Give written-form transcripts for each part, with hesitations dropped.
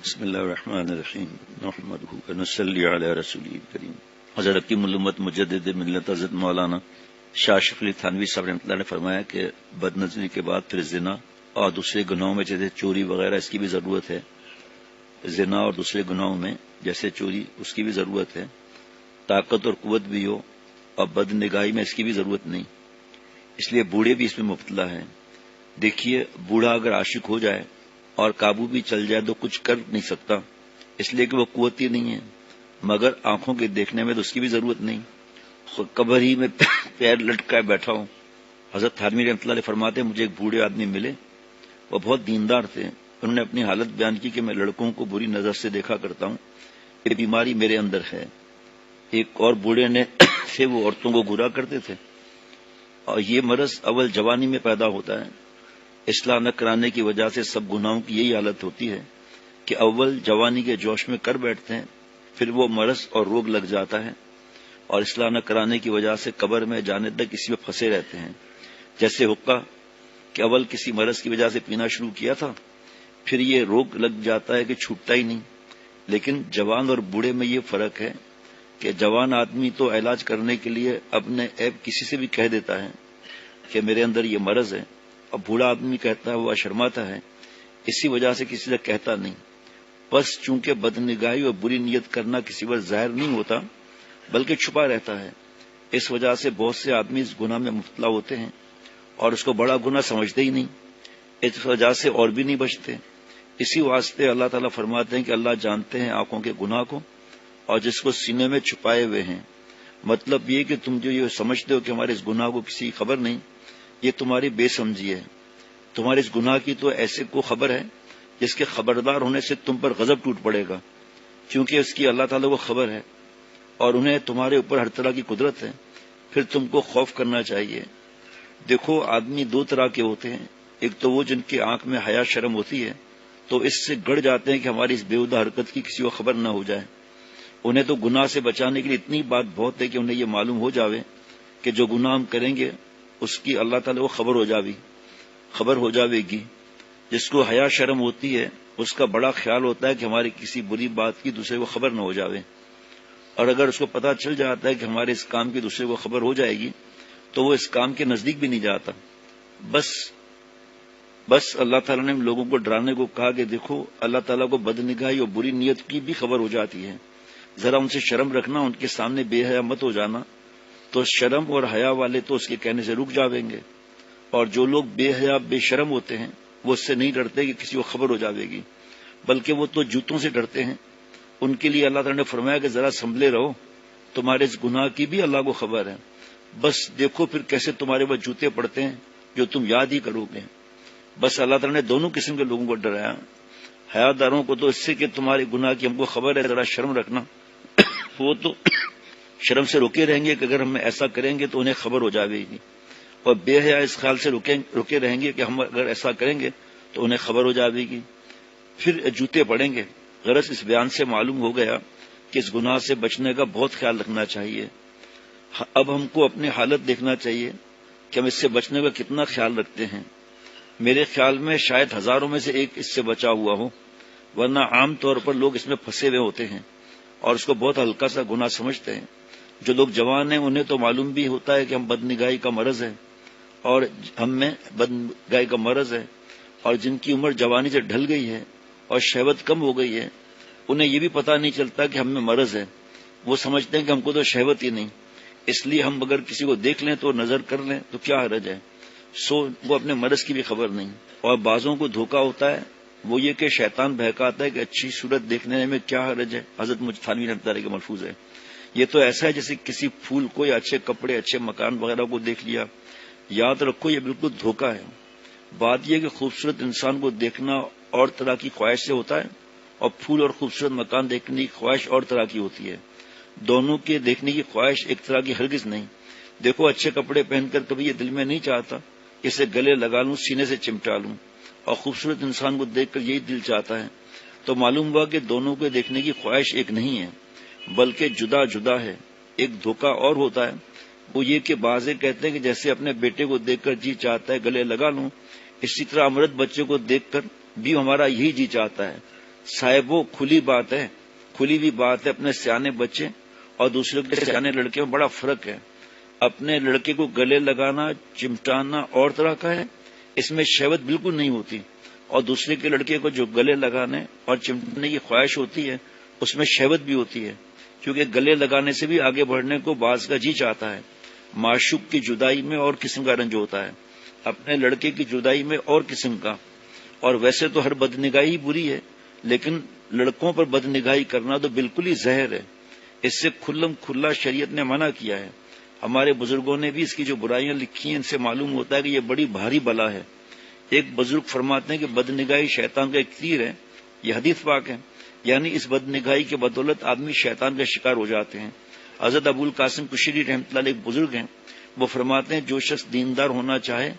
بسم اللہ الرحمن الرحیم نحمدہ ونصلی علی رسولہ الکریم۔ حضرت کی ملومت مجدد ملت حضرت مولانا شاہ شریف علی تھانوی صاحب رحمۃ اللہ نے فرمایا کہ بد نظری کے بعد پھر زنا اور دوسرے گناہوں میں جیسے چوری وغیرہ اس کی بھی ضرورت ہے، زنا اور دوسرے گناہوں میں جیسے چوری اس کی بھی ضرورت ہے، طاقت اور قوت بھی ہو اور بد نگاہی میں اس کی بھی ضرورت نہیں، اس لیے بوڑھے بھی اس میں مبتلا ہیں۔ دیکھیے بوڑھا اگر عاشق ہو جائے اور قابو بھی چل جائے تو کچھ کر نہیں سکتا، اس لیے کہ وہ قوت ہی نہیں ہے، مگر آنکھوں کے دیکھنے میں تو اس کی بھی ضرورت نہیں، قبر ہی میں پیر لٹکائے بیٹھا ہوں۔ حضرت تھانوی رحمۃ اللہ علیہ فرماتے ہیں مجھے ایک بوڑھے آدمی ملے، وہ بہت دیندار تھے، انہوں نے اپنی حالت بیان کی کہ میں لڑکوں کو بری نظر سے دیکھا کرتا ہوں، یہ بیماری میرے اندر ہے۔ ایک اور بوڑھے نے سے وہ عورتوں کو گرا کرتے تھے، اور یہ مرض اول جوانی میں پیدا ہوتا ہے، اصلاح نہ کرانے کی وجہ سے سب گناہوں کی یہی حالت ہوتی ہے کہ اول جوانی کے جوش میں کر بیٹھتے ہیں، پھر وہ مرض اور روگ لگ جاتا ہے، اور اصلاح نہ کرانے کی وجہ سے قبر میں جانے تک اسی میں پھنسے رہتے ہیں۔ جیسے حقہ کہ اول کسی مرض کی وجہ سے پینا شروع کیا تھا، پھر یہ روگ لگ جاتا ہے کہ چھوٹتا ہی نہیں۔ لیکن جوان اور بوڑھے میں یہ فرق ہے کہ جوان آدمی تو علاج کرنے کے لیے اپنے عیب کسی سے بھی کہہ دیتا ہے کہ میرے اندر یہ مرض ہے، اور بوڑھا آدمی کہتا ہے وہ شرماتا ہے، اسی وجہ سے کسی سے کہتا نہیں۔ بس چونکہ بدنگاہی اور بری نیت کرنا کسی پر ظاہر نہیں ہوتا بلکہ چھپا رہتا ہے، اس وجہ سے بہت سے آدمی اس گناہ میں مبتلا ہوتے ہیں اور اس کو بڑا گناہ سمجھتے ہی نہیں، اس وجہ سے اور بھی نہیں بچتے۔ اسی واسطے اللہ تعالیٰ فرماتے ہیں کہ اللہ جانتے ہیں آنکھوں کے گناہ کو اور جس کو سینے میں چھپائے ہوئے ہیں۔ مطلب یہ کہ تم جو یہ سمجھتے ہو کہ ہمارے اس گناہ کو کسی خبر نہیں، یہ تمہاری بے سمجھی ہے۔ تمہارے اس گناہ کی تو ایسے کو خبر ہے جس کے خبردار ہونے سے تم پر غضب ٹوٹ پڑے گا، کیونکہ اس کی اللہ تعالیٰ کو خبر ہے اور انہیں تمہارے اوپر ہر طرح کی قدرت ہے، پھر تم کو خوف کرنا چاہیے۔ دیکھو آدمی دو طرح کے ہوتے ہیں، ایک تو وہ جن کی آنکھ میں حیا شرم ہوتی ہے تو اس سے گڑ جاتے ہیں کہ ہماری اس بیہودہ حرکت کی کسی کو خبر نہ ہو جائے، انہیں تو گناہ سے بچانے کے لیے اتنی بات بہت ہے کہ انہیں یہ معلوم ہو جاوے کہ جو گناہ ہم کریں گے اس کی اللہ تعالیٰ کو خبر ہو جاوے گی۔ جس کو حیا شرم ہوتی ہے اس کا بڑا خیال ہوتا ہے کہ ہماری کسی بری بات کی دوسرے کو خبر نہ ہو جاوے، اور اگر اس کو پتہ چل جاتا ہے کہ ہمارے اس کام کی دوسرے کو خبر ہو جائے گی تو وہ اس کام کے نزدیک بھی نہیں جاتا۔ بس اللہ تعالیٰ نے لوگوں کو ڈرانے کو کہا کہ دیکھو اللہ تعالیٰ کو بدنگاہی اور بری نیت کی بھی خبر ہو جاتی ہے، ذرا ان سے شرم رکھنا، ان کے سامنے بے حیا مت ہو جانا۔ تو شرم اور حیا والے تو اس کے کہنے سے رک جاویں گے، اور جو لوگ بے حیا بے شرم ہوتے ہیں وہ اس سے نہیں ڈرتے کہ کسی کو خبر ہو جاوے گی، بلکہ وہ تو جوتوں سے ڈرتے ہیں۔ ان کے لیے اللہ تعالیٰ نے فرمایا کہ ذرا سنبھلے رہو، تمہارے اس گناہ کی بھی اللہ کو خبر ہے، بس دیکھو پھر کیسے تمہارے وہ جوتے پڑتے ہیں جو تم یاد ہی کرو گے۔ بس اللہ تعالیٰ نے دونوں قسم کے لوگوں کو ڈرایا، حیا داروں کو تو اس سے کہ تمہارے گناہ کی ہم کو خبر ہے، ذرا شرم رکھنا، وہ تو شرم سے روکے رہیں گے کہ اگر ہم ایسا کریں گے تو انہیں خبر ہو جائے گی، اور بے حیا اس خیال سے رکے رہیں گے کہ ہم اگر ایسا کریں گے تو انہیں خبر ہو جائے گی، پھر جوتے پڑیں گے۔ غرض اس بیان سے معلوم ہو گیا کہ اس گناہ سے بچنے کا بہت خیال رکھنا چاہیے۔ اب ہم کو اپنی حالت دیکھنا چاہیے کہ ہم اس سے بچنے کا کتنا خیال رکھتے ہیں۔ میرے خیال میں شاید ہزاروں میں سے ایک اس سے بچا ہوا ہو، ورنہ عام طور پر لوگ اس میں پھنسے ہوئے ہوتے ہیں اور اس کو بہت ہلکا سا گناہ سمجھتے ہیں۔ جو لوگ جوان ہیں انہیں تو معلوم بھی ہوتا ہے کہ ہم بدنگاہی کا مرض ہے اور ہم میں بدنگاہی کا مرض ہے، اور جن کی عمر جوانی سے ڈھل گئی ہے اور شہوت کم ہو گئی ہے انہیں یہ بھی پتہ نہیں چلتا کہ ہم میں مرض ہے، وہ سمجھتے ہیں کہ ہم کو تو شہوت ہی نہیں، اس لیے ہم اگر کسی کو دیکھ لیں تو نظر کر لیں تو کیا حرج ہے، وہ اپنے مرض کی بھی خبر نہیں۔ اور بعضوں کو دھوکہ ہوتا ہے، وہ یہ کہ شیطان بہکاتا ہے کہ اچھی صورت دیکھنے میں کیا حرج ہے، حضرت تھانوی رحمۃ اللہ علیہ کے ملفوظ ہے۔ یہ تو ایسا ہے جیسے کسی پھول کو یا اچھے کپڑے اچھے مکان وغیرہ کو دیکھ لیا، یاد رکھو یہ بالکل دھوکہ ہے۔ بات یہ کہ خوبصورت انسان کو دیکھنا اور طرح کی خواہش سے ہوتا ہے، اور پھول اور خوبصورت مکان دیکھنے کی خواہش اور طرح کی ہوتی ہے، دونوں کے دیکھنے کی خواہش ایک طرح کی ہرگز نہیں۔ دیکھو اچھے کپڑے پہن کر کبھی یہ دل میں نہیں چاہتا کہ اسے گلے لگا لوں، سینے سے چمٹا لوں، اور خوبصورت انسان کو دیکھ کر یہی دل چاہتا ہے، تو معلوم ہوا کہ دونوں کو دیکھنے کی خواہش ایک نہیں ہے بلکہ جدا جدا ہے۔ ایک دھوکہ اور ہوتا ہے، وہ یہ کہ بعضے کہتے ہیں کہ جیسے اپنے بیٹے کو دیکھ کر جی چاہتا ہے گلے لگا لوں، اسی طرح امرت بچے کو دیکھ کر بھی ہمارا یہی جی چاہتا ہے صاحبو کھلی بات ہے، کھلی ہوئی بات ہے اپنے سیانے بچے اور دوسرے کے سیانے لڑکے میں بڑا فرق ہے۔ اپنے لڑکے کو گلے لگانا چمٹانا اور طرح کا ہے، اس میں شہوت بالکل نہیں ہوتی، اور دوسرے کے لڑکے کو جو گلے لگانے اور چمٹانے کی خواہش ہوتی ہے اس میں شہوت بھی ہوتی ہے، کیونکہ گلے لگانے سے بھی آگے بڑھنے کو بعض کا جی چاہتا ہے۔ معشوق کی جدائی میں اور قسم کا رنج ہوتا ہے، اپنے لڑکے کی جدائی میں اور قسم کا۔ اور ویسے تو ہر بدنگاہی بری ہے، لیکن لڑکوں پر بدنگاہی کرنا تو بالکل ہی زہر ہے، اس سے کھلم کھلا شریعت نے منع کیا ہے۔ ہمارے بزرگوں نے بھی اس کی جو برائیاں لکھی ہیں ان سے معلوم ہوتا ہے کہ یہ بڑی بھاری بلا ہے۔ ایک بزرگ فرماتے ہیں کہ بدنگاہی شیطان کا ایک تیر ہے، یہ حدیث پاک ہے، یعنی اس بدنگاہی کے بدولت آدمی شیطان کا شکار ہو جاتے ہیں۔ حضرت ابو القاسم کشیری رحمۃ اللہ علیہ ایک بزرگ ہیں، وہ فرماتے ہیں جو شخص دیندار ہونا چاہے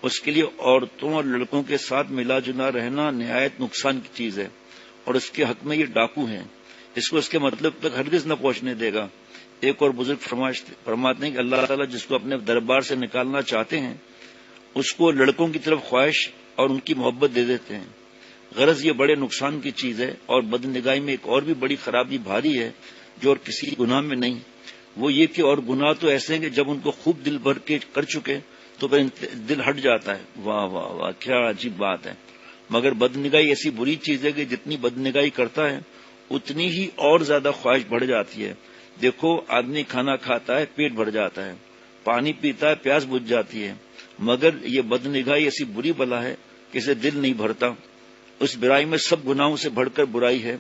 اس کے لیے عورتوں اور لڑکوں کے ساتھ ملا جلا رہنا نہایت نقصان کی چیز ہے، اور اس کے حق میں یہ ڈاکو ہیں، اس کو اس کے مطلب تک ہرگز نہ پہنچنے دے گا۔ ایک اور بزرگ فرماتے ہیں کہ اللہ تعالیٰ جس کو اپنے دربار سے نکالنا چاہتے ہیں اس کو لڑکوں کی طرف خواہش اور ان کی محبت دے دیتے ہیں۔ غرض یہ بڑے نقصان کی چیز ہے، اور بدنگاہی میں ایک اور بھی بڑی خرابی بھاری ہے جو اور کسی گناہ میں نہیں، وہ یہ کہ اور گناہ تو ایسے ہیں کہ جب ان کو خوب دل بھر کے کر چکے تو پھر دل ہٹ جاتا ہے۔ واہ واہ واہ، کیا عجیب بات ہے۔ مگر بدنگاہی ایسی بری چیز ہے کہ جتنی بدنگاہی کرتا ہے اتنی ہی اور زیادہ خواہش بڑھ جاتی ہے۔ دیکھو آدمی کھانا کھاتا ہے پیٹ بھر جاتا ہے، پانی پیتا ہے پیاس بجھ جاتی ہے، مگر یہ بدنگاہی ایسی بری بلا ہے کہ اسے دل نہیں بھرتا۔ اس برائی میں سب گناہوں سے بڑھ کر برائی ہے۔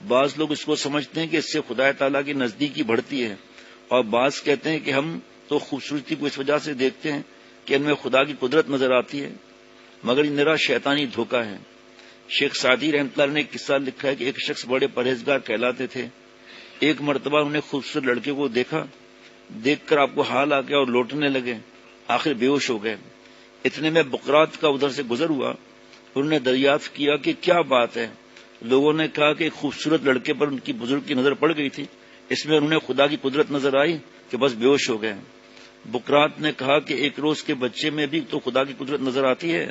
بعض لوگ اس کو سمجھتے ہیں کہ اس سے خدا تعالیٰ کی نزدیکی بڑھتی ہے، اور بعض کہتے ہیں کہ ہم تو خوبصورتی کو اس وجہ سے دیکھتے ہیں کہ ان میں خدا کی قدرت نظر آتی ہے، مگر یہ نرا شیطانی دھوکہ ہے۔ شیخ سعدی رحمۃ اللہ نے ایک قصہ لکھا ہے کہ ایک شخص بڑے پرہیزگار کہلاتے تھے، ایک مرتبہ انہوں نے خوبصورت لڑکے کو دیکھا، دیکھ کر آپ کو حال آ گیا اور لوٹنے لگے، آخر بے ہوش ہو گئے۔ اتنے میں بقرات کا ادھر سے گزر ہوا، انہوں نے دریافت کیا کہ کیا بات ہے۔ لوگوں نے کہا کہ ایک خوبصورت لڑکے پر ان کی بزرگ کی نظر پڑ گئی تھی، اس میں انہوں نے خدا کی قدرت نظر آئی کہ بس بے ہوش ہو گئے۔ بقرات نے کہا کہ ایک روز کے بچے میں بھی تو خدا کی قدرت نظر آتی ہے،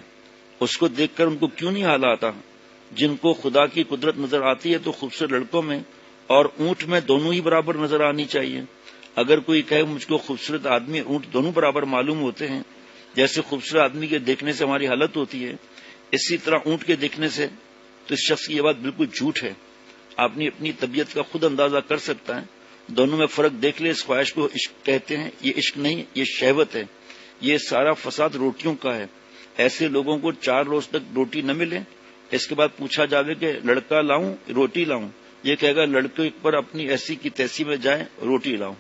اس کو دیکھ کر ان کو کیوں نہیں حال آتا؟ جن کو خدا کی قدرت نظر آتی ہے تو خوبصورت لڑکوں میں اور اونٹ میں دونوں ہی برابر نظر آنی چاہیے۔ اگر کوئی کہے مجھ کو خوبصورت آدمی اونٹ دونوں برابر معلوم ہوتے ہیں، جیسے خوبصورت آدمی کے دیکھنے سے ہماری حالت ہوتی ہے اسی طرح اونٹ کے دیکھنے سے، تو اس شخص کی یہ بات بالکل جھوٹ ہے۔ آپ اپنی طبیعت کا خود اندازہ کر سکتا ہے، دونوں میں فرق دیکھ لے۔ اس خواہش کو عشق کہتے ہیں، یہ عشق نہیں یہ شہوت ہے۔ یہ سارا فساد روٹیوں کا ہے۔ ایسے لوگوں کو 4 روز تک روٹی نہ ملے، اس کے بعد پوچھا جاوے کہ لڑکا لاؤں روٹی لاؤں، یہ کہے گا لڑکے پر اپنی ایسی کی تیسی میں جائے روٹی لاؤں۔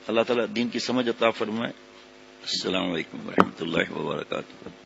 اللہ تعالیٰ دین کی سمجھ عطا فرمائے۔ السلام علیکم ورحمۃ اللہ وبرکاتہ۔